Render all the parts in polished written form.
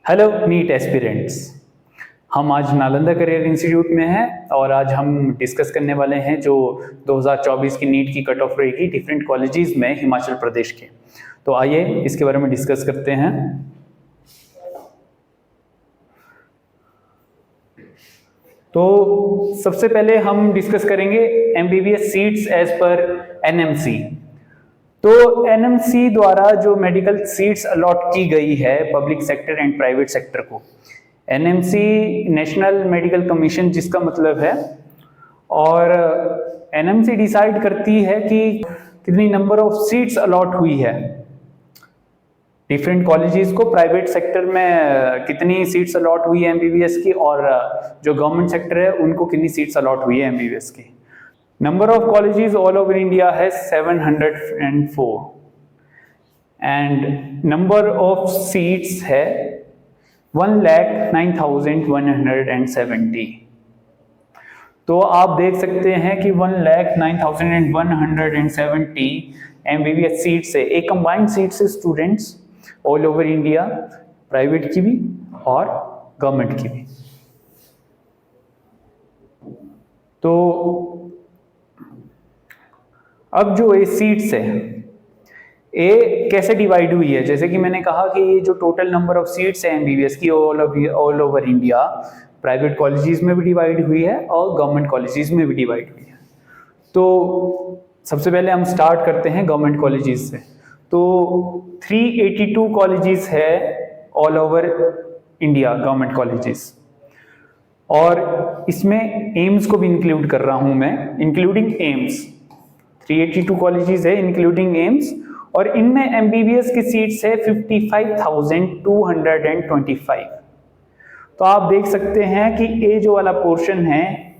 Hello NEET aspirants. हम आज Nalanda career institute में हैं और आज हम डिस्कस करने वाले हैं जो 2024 की नीट की कट ऑफ रहेगी डिफरेंट कॉलेजेस में हिमाचल प्रदेश के। तो आइए इसके बारे में डिस्कस करते हैं। तो सबसे पहले हम डिस्कस करेंगे MBBS seats as per NMC. तो एनएमसी द्वारा जो मेडिकल सीट्स अलॉट की गई है public sector and private sector को, एनएमसी नेशनल मेडिकल कमीशन जिसका मतलब है, और एनएमसी डिसाइड करती है कि कितनी नंबर ऑफ सीट्स अलॉट हुई है डिफरेंट कॉलेजेस को। प्राइवेट सेक्टर में कितनी सीट्स अलॉट हुई है एमबीबीएस की, और जो गवर्नमेंट सेक्टर है उनको कितनी सीट्स अलॉट हुई है एमबीबीएस की। Number of colleges all over India has 704 and number of seats है 1,09,170। तो आप देख सकते हैं कि 1,09,170 एमबीबीएस सीट्स है, एक कंबाइंड सीट्स है students all over India, private की भी और गवर्नमेंट की भी। तो अब जो ये सीट्स है ये कैसे डिवाइड हुई है, जैसे कि मैंने कहा कि ये जो टोटल नंबर ऑफ सीट्स है एमबीबीएस की all over India, private colleges में भी डिवाइड हुई है और गवर्नमेंट कॉलेजेस में भी डिवाइड हुई है। तो सबसे पहले हम स्टार्ट करते हैं गवर्नमेंट कॉलेजेस से। तो 382 कॉलेजेस है all over India government colleges, और इसमें एम्स को भी इंक्लूड कर रहा हूं मैं, इंक्लूडिंग एम्स। 382 कॉलेजेस है इंक्लूडिंग एम्स, और इनमें एमबीबीएस की सीट्स है 55,225। तो आप देख सकते हैं कि ये जो वाला पोर्शन है,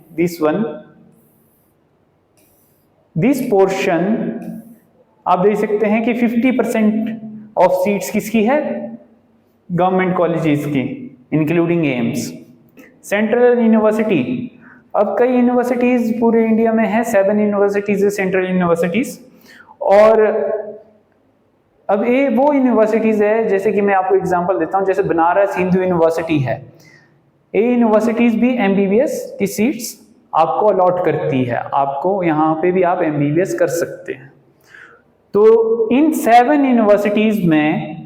दिस पोर्शन आप देख सकते हैं कि 50% ऑफ सीट्स किसकी है, गवर्नमेंट कॉलेजेस की इंक्लूडिंग एम्स। सेंट्रल यूनिवर्सिटी, अब कई यूनिवर्सिटीज पूरे इंडिया में है, 7 यूनिवर्सिटीज है सेंट्रल यूनिवर्सिटीज, और अब ये वो यूनिवर्सिटीज है, जैसे कि मैं आपको एग्जांपल देता हूं, जैसे बनारस हिंदू यूनिवर्सिटी है, ये यूनिवर्सिटीज भी एमबीबीएस की सीट्स आपको अलॉट करती है, आपको यहाँ पे भी आप एमबीबीएस कर सकते हैं। तो इन 7 यूनिवर्सिटीज में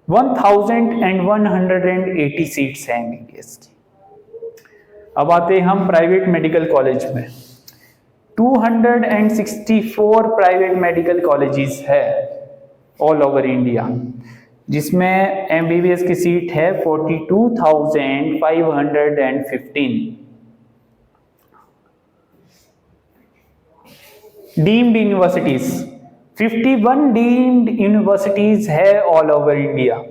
1180 सीट्स हैं एमबीबीएस की। अब आते हैं हम प्राइवेट मेडिकल कॉलेज में। 264 प्राइवेट मेडिकल कॉलेजेस है ऑल ओवर इंडिया, जिसमें एमबीबीएस की सीट है 42,515। डीम्ड यूनिवर्सिटीज, 51 डीम्ड यूनिवर्सिटीज है ऑल ओवर इंडिया।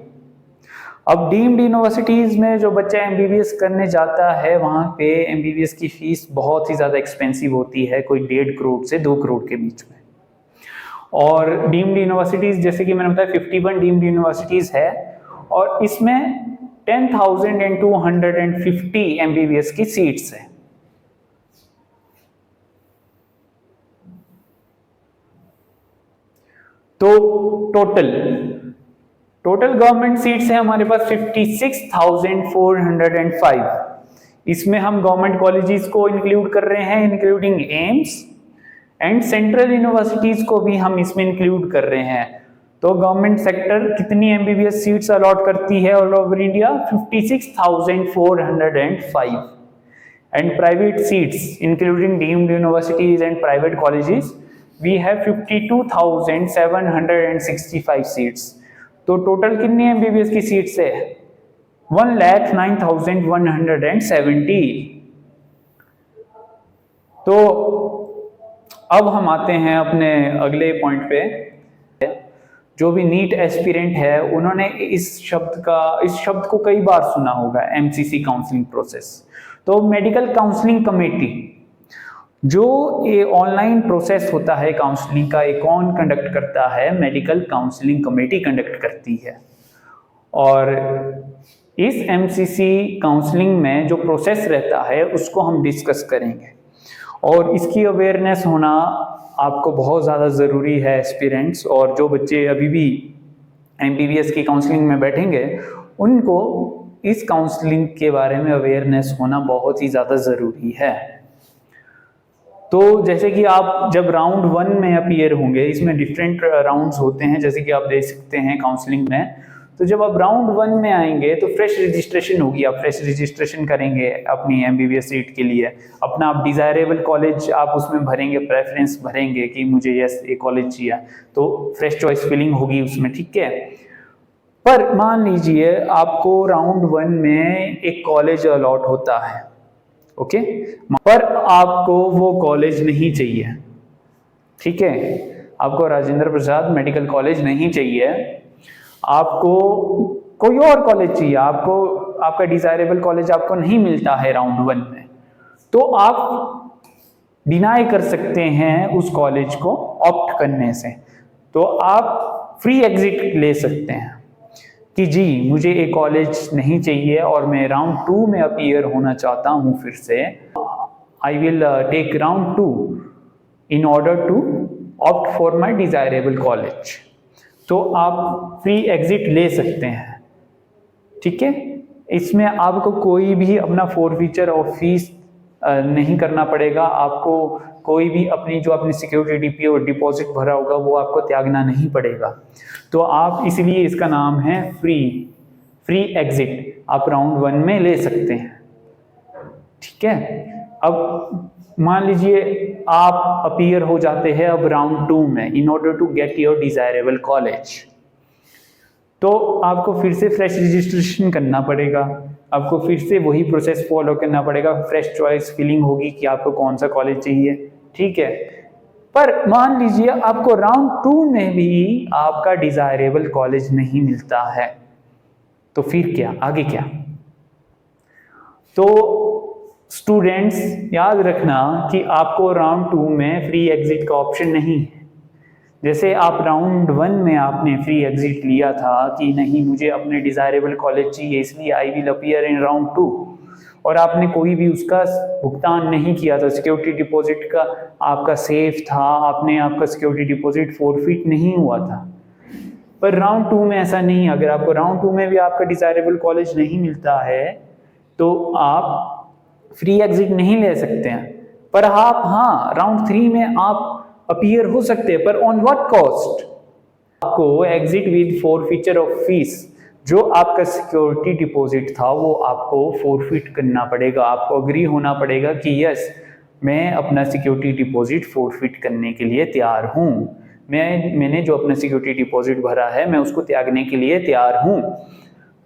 अब डीम्ड यूनिवर्सिटीज में जो बच्चा एमबीबीएस करने जाता है, वहां पे एमबीबीएस की फीस बहुत ही ज्यादा एक्सपेंसिव होती है, कोई 1.5 करोड़ से 2 करोड़ के बीच में। और डीम्ड यूनिवर्सिटीज जैसे कि मैंने बताया 51 डीम्ड यूनिवर्सिटीज है, और इसमें 10,250 एमबीबीएस की सीट्स है। तो टोटल गवर्नमेंट सीट्स है हमारे पास 56,405। इसमें हम गवर्नमेंट कॉलेजेस को इंक्लूड कर रहे हैं including AIIMS, and central universities को भी हम इसमें इंक्लूड कर रहे हैं। तो गवर्नमेंट सेक्टर कितनी एमबीबीएस सीट्स अलॉट करती है all over India, 56,405, and private seats including deemed universities and private colleges we have 52,765 seats. तो टोटल कितनी एमबीबीएस की सीट्स है, 1,09,170। तो अब हम आते हैं अपने अगले पॉइंट पे। जो भी नीट एस्पिरेंट है उन्होंने इस शब्द को कई बार सुना होगा, एमसीसी काउंसलिंग प्रोसेस। तो मेडिकल काउंसलिंग कमेटी, जो ये ऑनलाइन प्रोसेस होता है काउंसलिंग का, ये कौन कंडक्ट करता है, मेडिकल काउंसलिंग कमेटी कंडक्ट करती है। और इस एमसीसी काउंसलिंग में जो प्रोसेस रहता है उसको हम डिस्कस करेंगे, और इसकी अवेयरनेस होना आपको बहुत ज़्यादा ज़रूरी है एस्पिरेंट्स। और जो बच्चे अभी भी एमबीबीएस की काउंसलिंग में बैठेंगे उनको इस काउंसलिंग के बारे में अवेयरनेस होना बहुत ही ज़्यादा ज़रूरी है। तो जैसे कि आप जब राउंड 1 में अपीयर होंगे, इसमें डिफरेंट राउंड्स होते हैं जैसे कि आप देख सकते हैं काउंसलिंग में। तो जब आप राउंड 1 में आएंगे तो फ्रेश रजिस्ट्रेशन होगी, आप फ्रेश रजिस्ट्रेशन करेंगे अपनी एमबीबीएस सीट के लिए। अपना आप डिज़ायरेबल कॉलेज आप उसमें भरेंगे, प्रेफरेंस भरेंगे कि मुझे ये कॉलेज चाहिए, तो फ्रेश चॉइस फिलिंग होगी उसमें, ठीक है। पर मान लीजिए आपको राउंड 1 में एक कॉलेज अलॉट होता है, ओके, पर आपको वो कॉलेज नहीं चाहिए, ठीक है, आपको राजेंद्र प्रसाद मेडिकल कॉलेज नहीं चाहिए, आपको कोई और कॉलेज चाहिए, आपको आपका डिजायरेबल कॉलेज आपको नहीं मिलता है राउंड 1 में, तो आप डिनाई कर सकते हैं उस कॉलेज को ऑप्ट करने से। तो आप फ्री एग्जिट ले सकते हैं कि जी मुझे एक कॉलेज नहीं चाहिए और मैं राउंड 2 में अपीयर होना चाहता हूं फिर से, I will take round 2 in order to opt for my desirable college. तो आप फ्री एग्जिट ले सकते हैं, ठीक है। इसमें आपको कोई भी अपना फॉरफीचर और फीस नहीं करना पड़ेगा, आपको कोई भी अपनी जो अपनी सिक्योरिटी डिपॉजिट भरा होगा वो आपको त्यागना नहीं पड़ेगा। तो आप इसलिए इसका नाम है फ्री एग्जिट, आप राउंड 1 में ले सकते हैं, ठीक है। अब मान लीजिए आप अपीयर हो जाते हैं अब राउंड 2 में in order to get your desirable college, तो आपको फिर से फ्रेश रजिस्ट्रेशन करना पड़ेगा, आपको फिर से वही प्रोसेस फॉलो करना पड़ेगा, फ्रेश चॉइस फिलिंग होगी कि आपको कौन सा कॉलेज चाहिए, ठीक है। पर मान लीजिए आपको राउंड 2 में भी आपका डिजायरेबल कॉलेज नहीं मिलता है, तो फिर क्या, आगे क्या? तो स्टूडेंट्स याद रखना कि आपको राउंड 2 में फ्री एग्जिट का ऑप्शन नहीं है। जैसे आप राउंड 1 में आपने फ्री एग्जिट लिया था कि नहीं मुझे अपने डिजायरेबल कॉलेज चाहिए इसलिए I will appear in round 2, और आपने कोई भी उसका भुगतान नहीं किया था, सिक्योरिटी डिपॉजिट का आपका सेफ था, आपने आपका सिक्योरिटी डिपॉजिट फॉरफिट नहीं हुआ था। पर राउंड 2 में ऐसा नहीं, अगर आपको राउंड 2 में भी आपका डिजायरेबल कॉलेज नहीं मिलता है तो आप फ्री एग्जिट नहीं ले सकते हैं। पर आप हाँ राउंड 3 में आप अपीयर हो सकते हैं, पर ऑन व्हाट कॉस्ट? आपको exit with forfeiture of fees, जो आपका सिक्योरिटी डिपॉजिट था वो आपको फॉरफिट करना पड़ेगा, आपको अग्री होना पड़ेगा कि यस मैं अपना सिक्योरिटी डिपॉजिट फॉरफिट करने के लिए तैयार हूँ, मैंने जो अपना सिक्योरिटी डिपॉजिट भरा है मैं उसको त्यागने के लिए तैयार हूँ।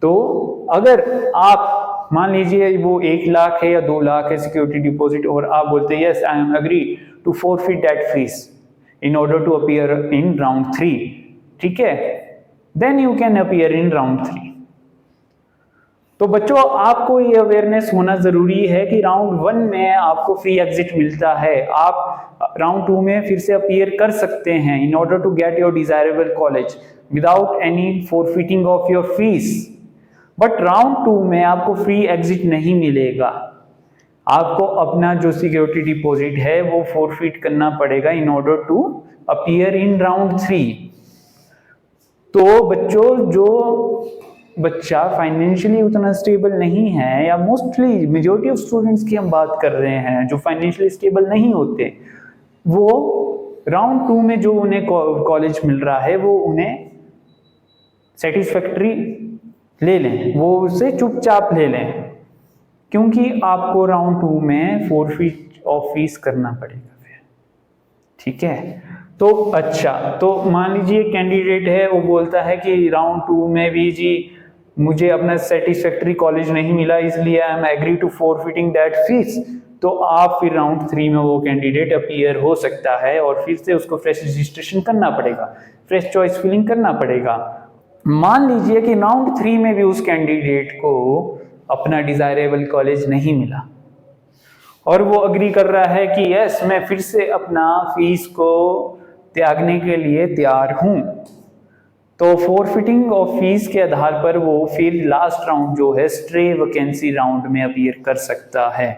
तो अगर आप मान लीजिए वो 1 लाख है या 2 लाख है सिक्योरिटी डिपॉजिट और आप बोलते हैं yes I am agree to forfeit that fees in order to appear in round 3, ठीक है, then you can appear in round 3। तो बच्चों आपको ये अवेयरनेस होना जरूरी है कि राउंड 1 में आपको फ्री एग्जिट मिलता है, आप राउंड 2 में फिर से अपीयर कर सकते हैं in order to get your desirable college without any forfeiting of your fees. But round 2 में आपको फ्री एग्जिट नहीं मिलेगा, आपको अपना जो सिक्योरिटी डिपॉजिट है वो फॉरफिट करना पड़ेगा in order to appear in round 3। तो बच्चों जो बच्चा फाइनेंशियली उतना स्टेबल नहीं है, या मोस्टली मेजॉरिटी ऑफ स्टूडेंट्स की हम बात कर रहे हैं जो फाइनेंशियली स्टेबल नहीं होते, वो राउंड 2 में जो उन्हें कॉलेज मिल रहा है वो उन्हें सेटिस्फैक्टरी ले लें, वो उसे चुपचाप ले लें, क्योंकि आपको राउंड 2 में फॉरफिट ऑफ फीस करना पड़ेगा फिर, ठीक है। तो अच्छा, तो मान लीजिए कैंडिडेट है वो बोलता है कि राउंड 2 में भी जी मुझे अपना सेटिस्फैक्टरी कॉलेज नहीं मिला इसलिए I am agree to forfeiting that fees, तो आप फिर राउंड 3 में वो कैंडिडेट अपीयर हो सकता है और फिर से उसको फ्रेश रजिस्ट्रेशन करना पड़ेगा, फ्रेश चॉइस फिलिंग करना पड़ेगा। मान लीजिए कि राउंड 3 में भी उस कैंडिडेट को अपना डिजायरेबल कॉलेज नहीं मिला और वो अग्री कर रहा है कि यस मैं फिर से अपना फीस को त्यागने के लिए तैयार हूं, तो फॉरफिटिंग ऑफ फीस के आधार पर वो फिर लास्ट राउंड जो है स्ट्रे वैकेंसी राउंड में अपीयर कर सकता है।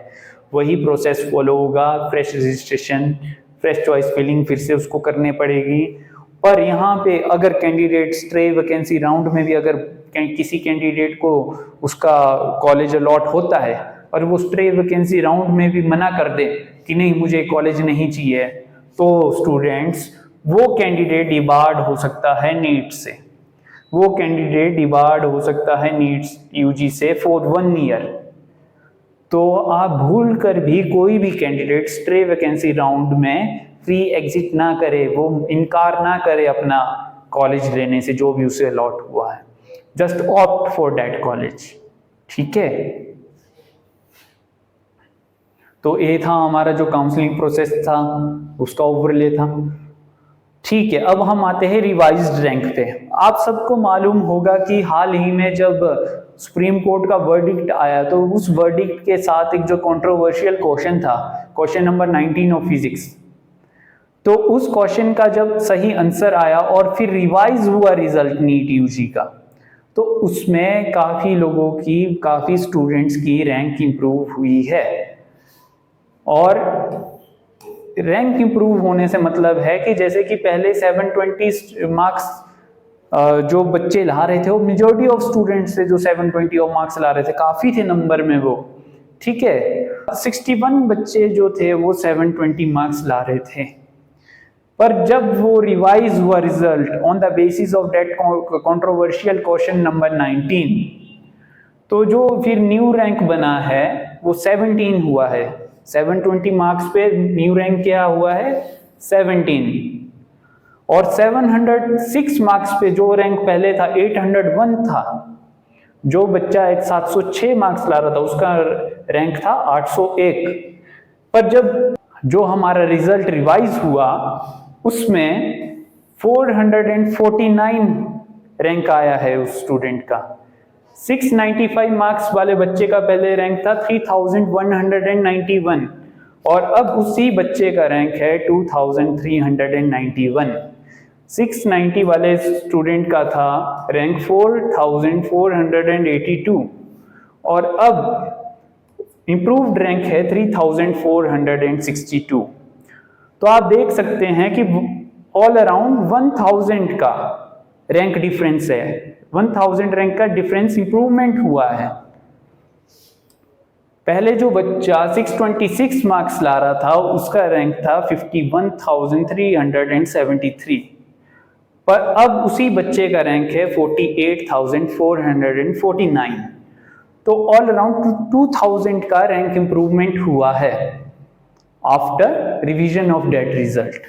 वही प्रोसेस फॉलो होगा, fresh registration, fresh choice filling फिर से उसको करनी पड़ेगी। पर यहाँ पे अगर कैंडिडेट स्ट्रे वैकेंसी राउंड में भी अगर किसी कैंडिडेट को उसका कॉलेज अलॉट होता है और वो स्ट्रे वैकेंसी राउंड में भी मना कर दे कि नहीं मुझे कॉलेज नहीं चाहिए, तो स्टूडेंट्स वो कैंडिडेट डिबार्ड हो सकता है नीट से, वो कैंडिडेट डिबार्ड हो सकता है नीट यूजी से फॉर 1 ईयर। तो आप भूल कर भी कोई भी कैंडिडेट स्ट्रे वैकेंसी राउंड में फ्री एग्जिट ना करे, वो इनकार ना करे अपना कॉलेज लेने से जो भी उसे अलॉट हुआ है, just opt for that college. ठीक है, तो ये था हमारा जो काउंसलिंग प्रोसेस था उसका ओवरले था। ठीक है, अब हम आते हैं रिवाइज्ड रैंक पे। आप सबको मालूम होगा कि हाल ही में जब सुप्रीम कोर्ट का वर्डिक्ट आया तो उस वर्डिक्ट के साथ एक जो कंट्रोवर्शियल क्वेश्चन था, क्वेश्चन नंबर 19 ऑफ फिजिक्स, तो उस क्वेश्चन का जब सही आंसर आया और फिर रिवाइज हुआ रिजल्ट नीट यूजी का, तो उसमें काफी लोगों की, काफी स्टूडेंट्स की रैंक इंप्रूव हुई है। और रैंक इंप्रूव होने से मतलब है कि जैसे कि पहले 720 मार्क्स जो बच्चे ला रहे थे, वो मेजॉरिटी ऑफ स्टूडेंट्स थे जो 720 मार्क्स ला रहे थे, काफी थे नंबर में वो। ठीक है, 61 बच्चे जो थे वो 720 मार्क्स ला रहे थे, पर जब वो रिवाइज हुआ result on the basis of that controversial question number 19, तो जो फिर न्यू रैंक बना है वो 17 हुआ है। 720 मार्क्स पे न्यू रैंक क्या हुआ है, 17। और 706 मार्क्स पे जो रैंक पहले था 801 था, जो बच्चा एक 706 मार्क्स ला रहा था उसका रैंक था 801। पर जब जो हमारा रिजल्ट रिवाइज हुआ उसमें 449 रैंक आया है उस स्टूडेंट का। 695 मार्क्स वाले बच्चे का पहले रैंक था 3191 और अब उसी बच्चे का रैंक है 2391। 690 वाले स्टूडेंट का था रैंक 4482 और अब इंप्रूव्ड रैंक है 3462। तो आप देख सकते हैं कि ऑल अराउंड 1000 का रैंक डिफरेंस है, 1000 रैंक का डिफरेंस इंप्रूवमेंट हुआ है। पहले जो बच्चा 626 मार्क्स ला रहा था उसका रैंक था 51,373, पर अब उसी बच्चे का रैंक है 48,449। तो ऑल अराउंड 2000 का रैंक इंप्रूवमेंट हुआ है after revision of that result.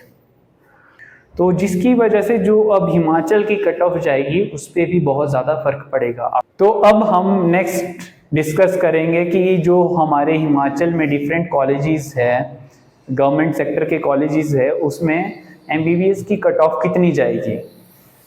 तो जिसकी वजह से जो अब हिमाचल की कट ऑफ जाएगी उस पर भी बहुत ज़्यादा फर्क पड़ेगा। तो अब हम नेक्स्ट डिस्कस करेंगे कि जो हमारे हिमाचल में डिफरेंट कॉलेजेस है, गवर्नमेंट सेक्टर के कॉलेजेस है, उसमें एमबीबीएस की कट ऑफ कितनी जाएगी।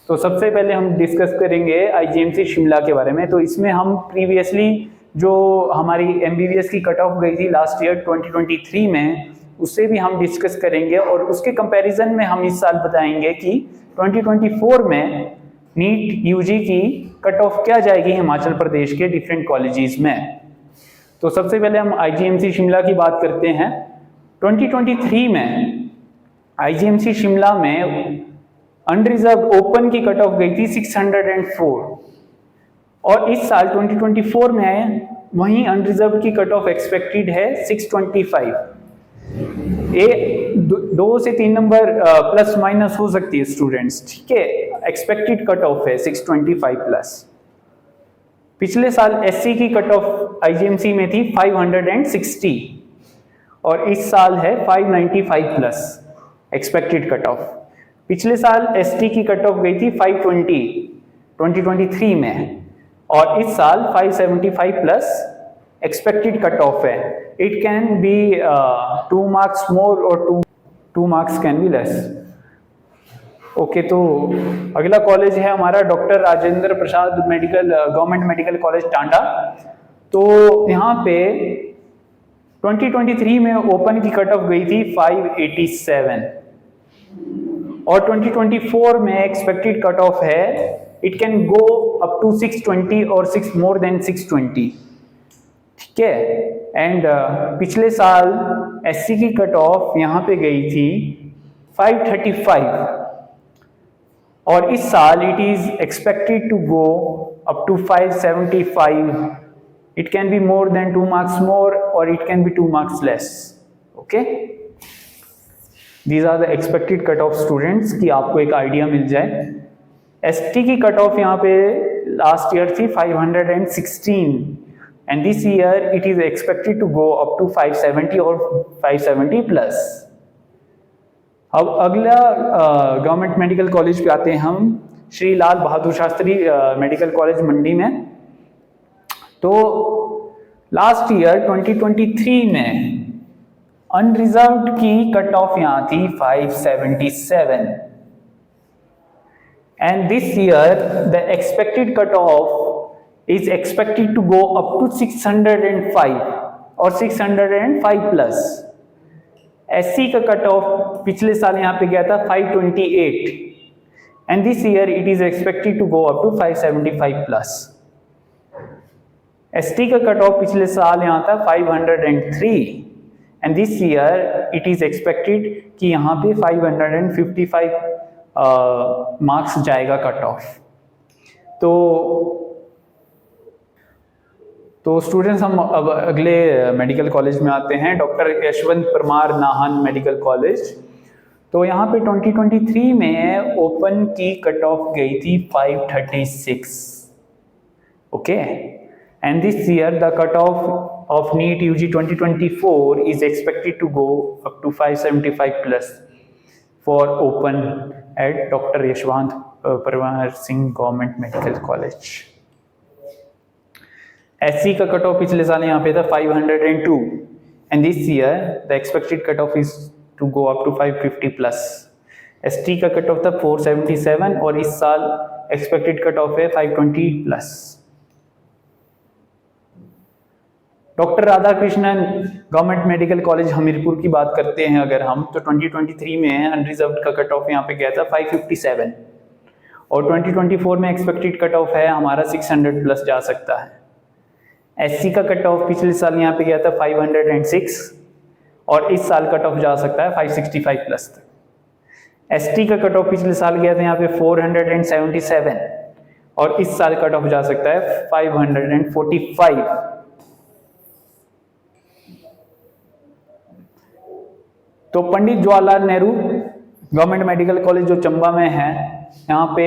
तो सबसे पहले हम डिस्कस करेंगे आईजीएमसी शिमला के बारे में। तो इसमें हम प्रीवियसली जो हमारी एमबीबीएस की कट ऑफ गई थी लास्ट ईयर 2023 में, उससे भी हम डिस्कस करेंगे और उसके कंपैरिजन में हम इस साल बताएंगे कि 2024 में नीट यूजी की कट ऑफ क्या जाएगी हिमाचल प्रदेश के डिफरेंट कॉलेजेस में। तो सबसे पहले हम आईजीएमसी शिमला की बात करते हैं। 2023 में आईजीएमसी शिमला में अनरिजर्व ओपन की कट ऑफ गई थी 604 और इस साल 2024 में वहीं अनरिजर्व की कट ऑफ एक्सपेक्टेड है 625। ये 2 से 3 नंबर प्लस माइनस हो सकती है स्टूडेंट्स, ठीक है। एक्सपेक्टेड कट ऑफ है 625 प्लस। पिछले साल एससी की कट ऑफ आईजीएमसी में थी 560 और इस साल है 595 प्लस एक्सपेक्टेड कट ऑफ। पिछले साल एसटी की कट ऑफ गई थी 520 2023 में और इस साल 575 प्लस एक्सपेक्टेड कट ऑफ है। It can be 2 marks more और 2 marks can be less. Okay, तो अगला कॉलेज है हमारा doctor Rajendra Prasad medical government medical college Tanda. तो यहाँ पे 2023 में ओपन की कट ऑफ गई थी 587 और 2024 में एक्सपेक्टेड कट ऑफ है it can go up to 620 और 6 मोर देन 620, ठीक है। एंड पिछले साल एससी की कट ऑफ यहाँ पे गई थी 535 और इस साल it is expected to go up to 575. It can be more than 2 marks more or it can be 2 marks less. Okay, these are the expected cut off students कि आपको एक आइडिया मिल जाए। एसटी की कट ऑफ यहाँ पे last year थी 516 and this year it is expected to go up to 570 or 570 plus। अब अगला गवर्नमेंट मेडिकल कॉलेज पे आते हैं हम, श्री लाल बहादुर शास्त्री मेडिकल कॉलेज मंडी में। तो लास्ट ईयर 2023 में अनरिजर्व्ड की कट ऑफ यहाँ थी 577 and this year the expected cut off is expected to go up to 605 और 605 प्लस। एससी का कट ऑफ पिछले साल यहाँ पे गया था 528 and this year it is expected to go up to 575 plus. ST का कट ऑफ पिछले साल यहाँ था 503 and this year it is expected कि यहाँ पे 555 मार्क्स जाएगा कट ऑफ। तो स्टूडेंट्स हम अब अगले मेडिकल कॉलेज में आते हैं, doctor Yashwant Parmar Nahan medical college. तो यहाँ पे 2023 में ओपन की कट ऑफ गई थी 536। Okay, and this year the cutoff of NEET UG 2024 is expected to go up to 575 plus for open at Dr. Yashwant Parmar Singh Government Medical College। SC का cut off पिछले साल यहाँ पे था 502 and this year the expected cut off is to go up to 550 plus। ST का cut of था 477 और इस साल expected cut off है 520 plus। Doctor Radhakrishnan government medical college Hamirpur की बात करते हैं अगर हम, तो 2023 में अनरिजर्व्ड का कट ऑफ यहाँ पे गया था 557 और 2024 में एक्सपेक्टेड कट ऑफ है हमारा 600 प्लस जा सकता है। एससी का कट ऑफ पिछले साल यहाँ पे गया था 506 और इस साल कट ऑफ जा सकता है 565 प्लस तक। एसटी का कट ऑफ पिछले साल गया था यहाँ पे 477 और इस साल कट ऑफ जा सकता है 545। तो Pandit Jawaharlal Nehru government medical college जो चंबा में है, यहाँ पे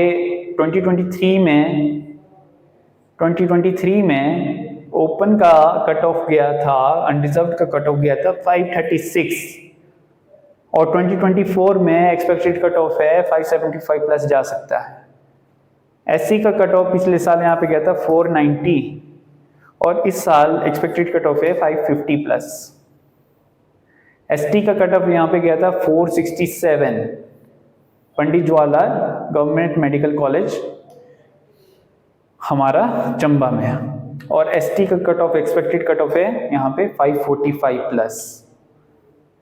2023 में ओपन का कट ऑफ गया था, अनरिजर्व्ड का कट ऑफ गया था 536 और 2024 में एक्सपेक्टेड कट ऑफ है 575 प्लस जा सकता है। एससी का कट ऑफ पिछले साल यहाँ पे गया था 490 और इस साल एक्सपेक्टेड कट ऑफ है 550 प्लस। एसटी का कट ऑफ यहाँ पे गया था 467 Pandit Jawaharlal government medical college हमारा चंबा में है और एसटी का cut of expected cut off है यहाँ पे 545 प्लस।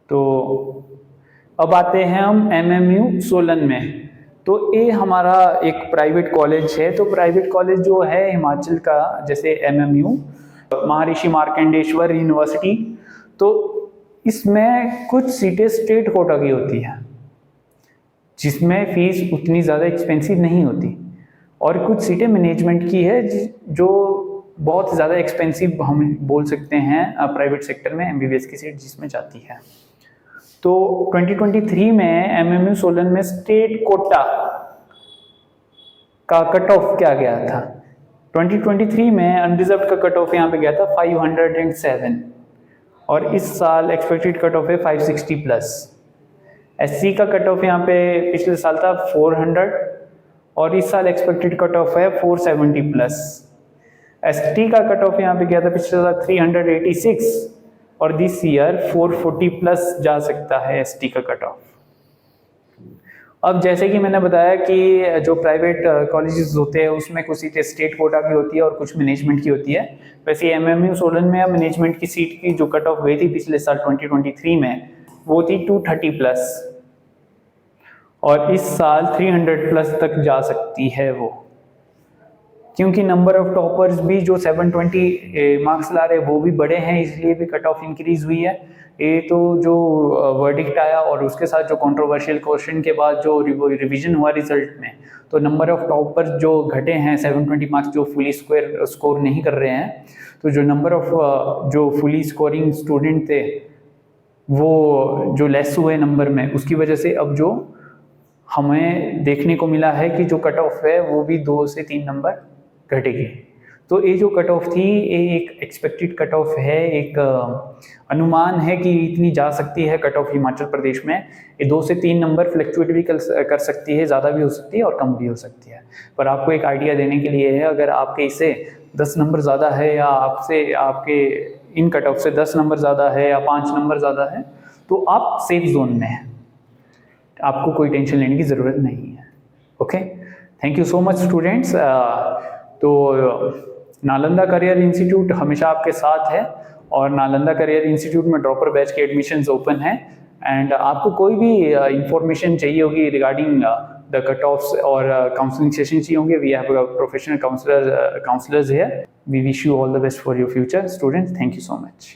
तो अब आते हैं हम एमएमयू सोलन में। तो ये हमारा एक प्राइवेट कॉलेज है। तो प्राइवेट कॉलेज जो है हिमाचल का, जैसे एमएमयू महर्षि मार्कंडेश्वर यूनिवर्सिटी, तो इसमें कुछ सीटें स्टेट कोटा की होती है जिसमें फीस उतनी ज़्यादा एक्सपेंसिव नहीं होती और कुछ सीटें मैनेजमेंट की है जो बहुत ज़्यादा एक्सपेंसिव हम बोल सकते हैं प्राइवेट सेक्टर में एमबीबीएस की सीट जिसमें जाती है। तो 2023 में एमएमयू सोलन में स्टेट कोटा का कट ऑफ क्या गया था? 2023 में अनरिजर्व्ड का कट ऑफ यहाँ पे गया था 507 और इस साल एक्सपेक्टेड कट ऑफ है 560 प्लस। एससी का कट ऑफ यहाँ पे पिछले साल था 400 और इस साल एक्सपेक्टेड कट ऑफ है 470 प्लस। एसटी का कट ऑफ यहाँ पे गया था पिछले साल 386 और दिस ईयर 440 प्लस जा सकता है एसटी का कट ऑफ। अब जैसे कि मैंने बताया कि जो प्राइवेट कॉलेजेस होते हैं उसमें कुछ सीटें स्टेट कोटा की होती है और कुछ मैनेजमेंट की होती है। वैसे एमएमयू सोलन में मैनेजमेंट की सीट की जो कट ऑफ गई थी पिछले साल 2023 में वो थी 230 प्लस और इस साल 300 प्लस तक जा सकती है वो। क्योंकि नंबर ऑफ टॉपर्स भी जो 720 मार्क्स ला रहे हैं वो भी बड़े हैं, इसलिए भी कट ऑफ इंक्रीज हुई है। ये तो जो वर्डिक्ट आया और उसके साथ जो कंट्रोवर्शियल क्वेश्चन के बाद जो रिवीजन हुआ रिजल्ट में, तो नंबर ऑफ टॉपर्स जो घटे हैं 720 मार्क्स जो फुली स्कोर नहीं कर रहे हैं, तो जो नंबर ऑफ जो फुली स्कोरिंग स्टूडेंट थे वो जो लेस हुए नंबर में, उसकी वजह से अब जो हमें देखने को मिला है कि जो कट ऑफ है वो भी 2 से 3 नंबर घटेगी। तो ये जो कट ऑफ थी ये एक एक्सपेक्टेड कट ऑफ है, एक अनुमान है कि इतनी जा सकती है कट ऑफ हिमाचल प्रदेश में। ये 2 से 3 नंबर फ्लक्चुएट भी कर सकती है, ज़्यादा भी हो सकती है और कम भी हो सकती है। पर आपको एक आइडिया देने के लिए है, अगर आपके इससे 10 नंबर ज़्यादा है या आपके इन कट ऑफ से 10 नंबर ज़्यादा है या 5 नंबर ज़्यादा है, तो आप सेफ जोन में हैं, आपको कोई टेंशन लेने की ज़रूरत नहीं है। Okay, thank you so much students. तो नालंदा करियर इंस्टीट्यूट हमेशा आपके साथ है और नालंदा करियर इंस्टीट्यूट में ड्रॉपर बैच के एडमिशन्स ओपन है। एंड आपको कोई भी इंफॉर्मेशन चाहिए होगी रिगार्डिंग द कट ऑफ्स और काउंसलिंग सेशन चाहिए होंगे, we have professional counsellors here. We wish you all the best for your future students. Thank you so much.